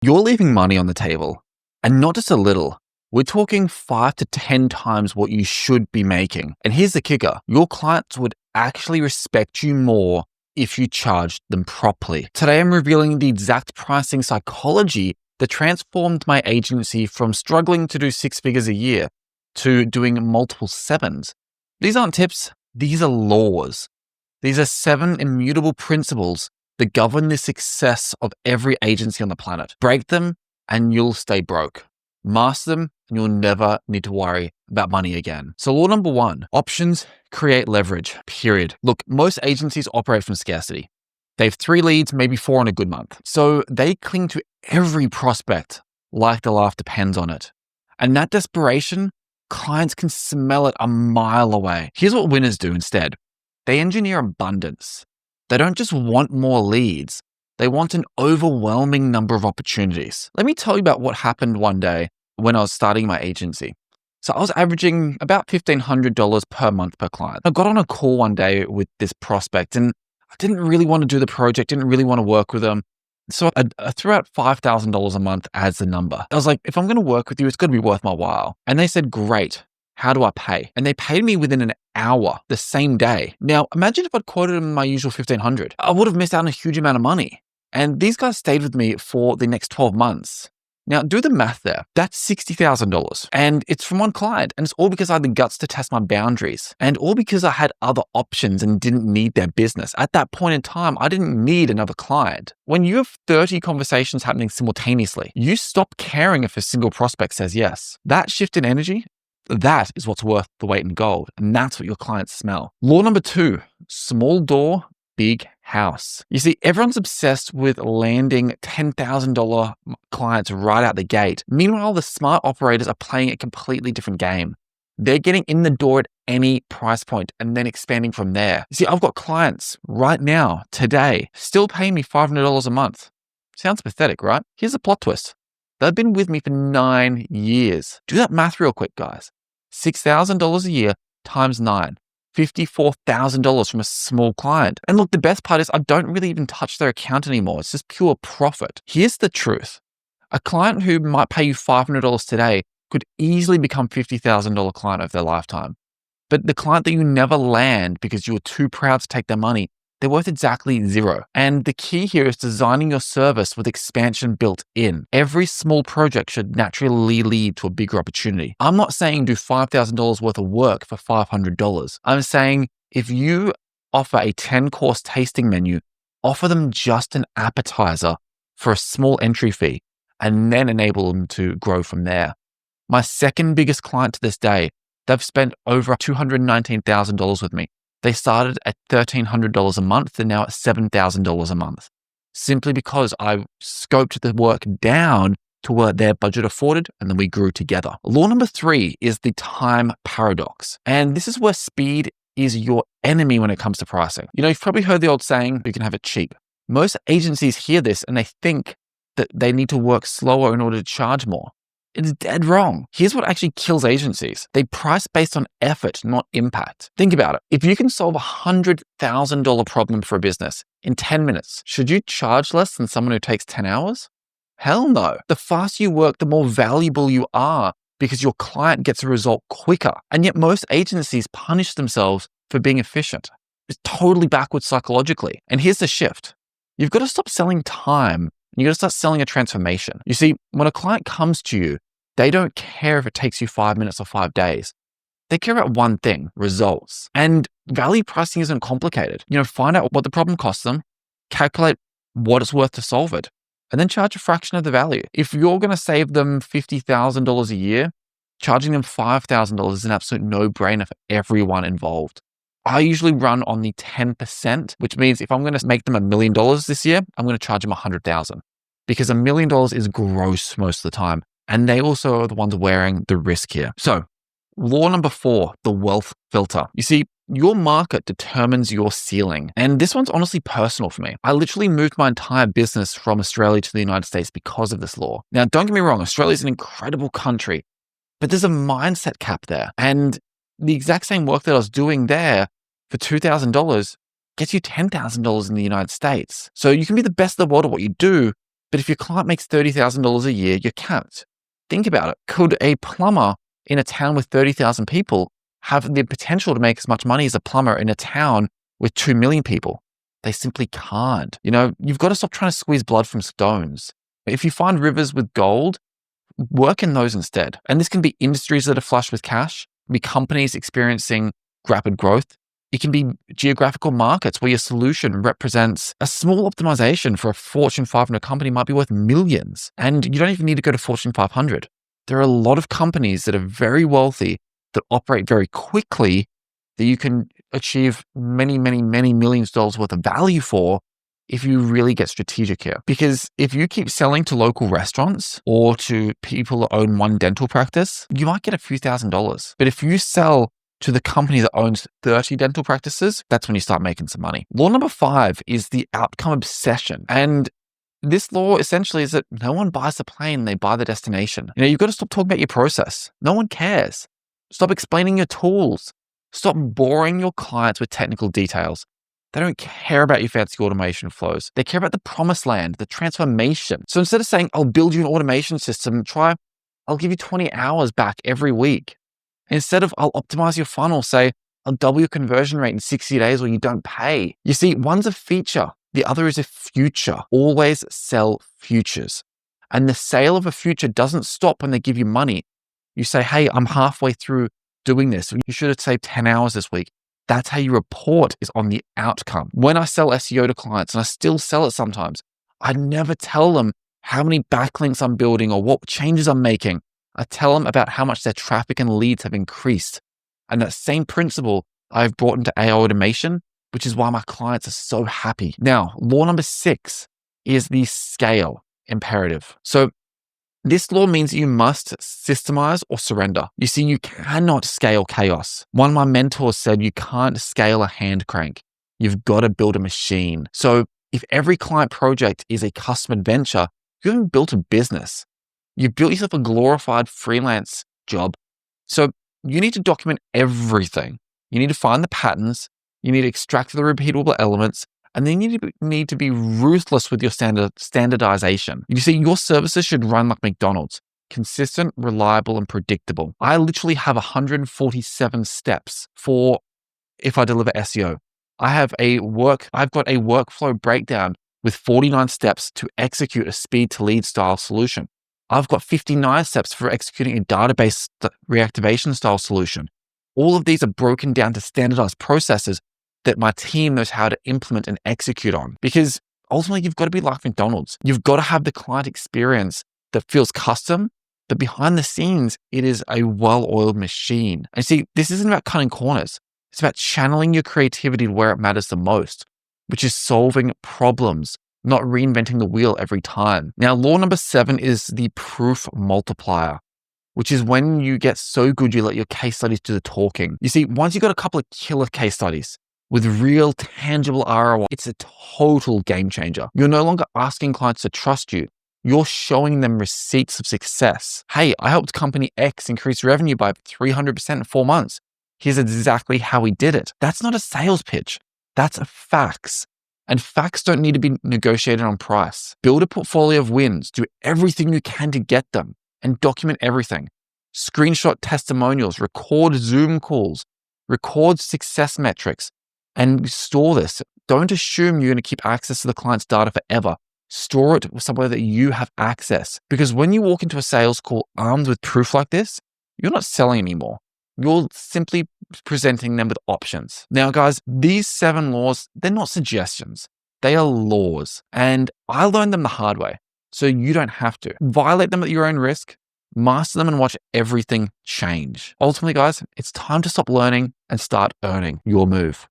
You're leaving money on the table, and not just a little. We're talking 5 to 10 times what you should be making. And here's the kicker. Your clients would actually respect you more if you charged them properly. Today, I'm revealing the exact pricing psychology that transformed my agency from struggling to do 6 figures a year to doing multiple sevens. These aren't tips. These are laws. These are 7 immutable principles that govern the success of every agency on the planet. Break them and you'll stay broke. Master them and you'll never need to worry about money again. So law number 1, options create leverage, period. Look, most agencies operate from scarcity. They have 3 leads, maybe 4 on a good month. So they cling to every prospect like their life depends on it. And that desperation, clients can smell it a mile away. Here's what winners do instead. They engineer abundance. They don't just want more leads. They want an overwhelming number of opportunities. Let me tell you about what happened one day when I was starting my agency. So I was averaging about $1,500 per month per client. I got on a call one day with this prospect and I didn't really want to do the project, didn't really want to work with them. So I threw out $5,000 a month as the number. I was like, if I'm going to work with you, it's going to be worth my while. And they said, great. How do I pay? And they paid me within an hour, the same day. Now, imagine if I'd quoted them my usual $1,500. I would have missed out on a huge amount of money. And these guys stayed with me for the next 12 months. Now, do the math there. That's $60,000. And it's from one client. And it's all because I had the guts to test my boundaries. And all because I had other options and didn't need their business. At that point in time, I didn't need another client. When you have 30 conversations happening simultaneously, you stop caring if a single prospect says yes. That shift in energy, that is what's worth the weight in gold. And that's what your clients smell. Law number 2, small door, big house. You see, everyone's obsessed with landing $10,000 clients right out the gate. Meanwhile, the smart operators are playing a completely different game. They're getting in the door at any price point and then expanding from there. You see, I've got clients right now, today, still paying me $500 a month. Sounds pathetic, right? Here's the plot twist. They've been with me for 9 years. Do that math real quick, guys. $6,000 a year times 9. $54,000 from a small client. And look, the best part is I don't really even touch their account anymore. It's just pure profit. Here's the truth. A client who might pay you $500 today could easily become $50,000 client over their lifetime. But the client that you never land because you were too proud to take their money, they're worth exactly 0. And the key here is designing your service with expansion built in. Every small project should naturally lead to a bigger opportunity. I'm not saying do $5,000 worth of work for $500. I'm saying if you offer a 10-course tasting menu, offer them just an appetizer for a small entry fee and then enable them to grow from there. My second biggest client to this day, they've spent over $219,000 with me. They started at $1,300 a month. They're now at $7,000 a month, simply because I scoped the work down to where their budget afforded, and then we grew together. Law number 3 is the time paradox. And this is where speed is your enemy when it comes to pricing. You know, you've probably heard the old saying, you can have it cheap. Most agencies hear this and they think that they need to work slower in order to charge more. It's dead wrong. Here's what actually kills agencies. They price based on effort, not impact. Think about it. If you can solve a $100,000 problem for a business in 10 minutes, should you charge less than someone who takes 10 hours? Hell no. The faster you work, the more valuable you are because your client gets a result quicker. And yet most agencies punish themselves for being efficient. It's totally backwards psychologically. And here's the shift. You've got to stop selling time. You got to start selling a transformation. You see, when a client comes to you, they don't care if it takes you 5 minutes or 5 days. They care about one thing, results. And value pricing isn't complicated. You know, find out what the problem costs them, calculate what it's worth to solve it, and then charge a fraction of the value. If you're going to save them $50,000 a year, charging them $5,000 is an absolute no-brainer for everyone involved. I usually run on the 10%, which means if I'm going to make them $1 million this year, I'm going to charge them $100,000 because $1 million is gross most of the time. And they also are the ones wearing the risk here. So law number 4, the wealth filter. You see, your market determines your ceiling. And this one's honestly personal for me. I literally moved my entire business from Australia to the United States because of this law. Now, don't get me wrong, Australia is an incredible country, but there's a mindset cap there. And the exact same work that I was doing there for $2,000 gets you $10,000 in the United States. So you can be the best in the world at what you do, But if your client makes $30,000 a year, you're capped. Think about it. Could a plumber in a town with 30,000 people have the potential to make as much money as a plumber in a town with 2 million people? They simply can't. You've got to stop trying to squeeze blood from stones. If you find rivers with gold, work in those instead. And this can be industries that are flush with cash, it can be companies experiencing rapid growth. It can be geographical markets where your solution represents a small optimization for a Fortune 500 company might be worth millions. And you don't even need to go to Fortune 500. There are a lot of companies that are very wealthy that operate very quickly that you can achieve many, many, many millions of dollars worth of value for if you really get strategic here. Because if you keep selling to local restaurants or to people that own one dental practice, you might get a few $1,000s. But if you sell to the company that owns 30 dental practices, that's when you start making some money. Law number 5 is the outcome obsession. And this law essentially is that no one buys the plane, they buy the destination. You've got to stop talking about your process. No one cares. Stop explaining your tools. Stop boring your clients with technical details. They don't care about your fancy automation flows. They care about the promised land, the transformation. So instead of saying, I'll build you an automation system, I'll give you 20 hours back every week. Instead of, I'll optimize your funnel, say, I'll double your conversion rate in 60 days or you don't pay. You see, one's a feature, the other is a future. Always sell futures. And the sale of a future doesn't stop when they give you money. You say, hey, I'm halfway through doing this. You should have saved 10 hours this week. That's how you report is on the outcome. When I sell SEO to clients, and I still sell it sometimes, I never tell them how many backlinks I'm building or what changes I'm making. I tell them about how much their traffic and leads have increased. And that same principle I've brought into AI automation, which is why my clients are so happy. Now, law number 6 is the scale imperative. So this law means you must systemize or surrender. You see, you cannot scale chaos. One of my mentors said you can't scale a hand crank. You've got to build a machine. So if every client project is a custom adventure, you haven't built a business. You've built yourself a glorified freelance job. So you need to document everything. You need to find the patterns. You need to extract the repeatable elements. And then you need to be ruthless with your standardization. You see, your services should run like McDonald's, consistent, reliable, and predictable. I literally have 147 steps for if I deliver SEO. I've got a workflow breakdown with 49 steps to execute a speed to lead style solution. I've got 59 steps for executing a database reactivation style solution. All of these are broken down to standardized processes that my team knows how to implement and execute on. Because ultimately, you've got to be like McDonald's. You've got to have the client experience that feels custom, but behind the scenes, it is a well-oiled machine. And see, this isn't about cutting corners. It's about channeling your creativity to where it matters the most, which is solving problems, not reinventing the wheel every time. Now, law number 7 is the proof multiplier, which is when you get so good, you let your case studies do the talking. You see, once you've got a couple of killer case studies, with real tangible ROI, it's a total game changer. You're no longer asking clients to trust you. You're showing them receipts of success. Hey, I helped company X increase revenue by 300% in 4 months. Here's exactly how we did it. That's not a sales pitch. That's a facts. And facts don't need to be negotiated on price. Build a portfolio of wins. Do everything you can to get them and document everything. Screenshot testimonials, record Zoom calls, record success metrics, and store this. Don't assume you're going to keep access to the client's data forever. Store it somewhere that you have access. Because when you walk into a sales call armed with proof like this, you're not selling anymore. You're simply presenting them with options. Now, guys, these 7 laws, they're not suggestions. They are laws. And I learned them the hard way. So you don't have to. Violate them at your own risk. Master them and watch everything change. Ultimately, guys, it's time to stop learning and start earning your move.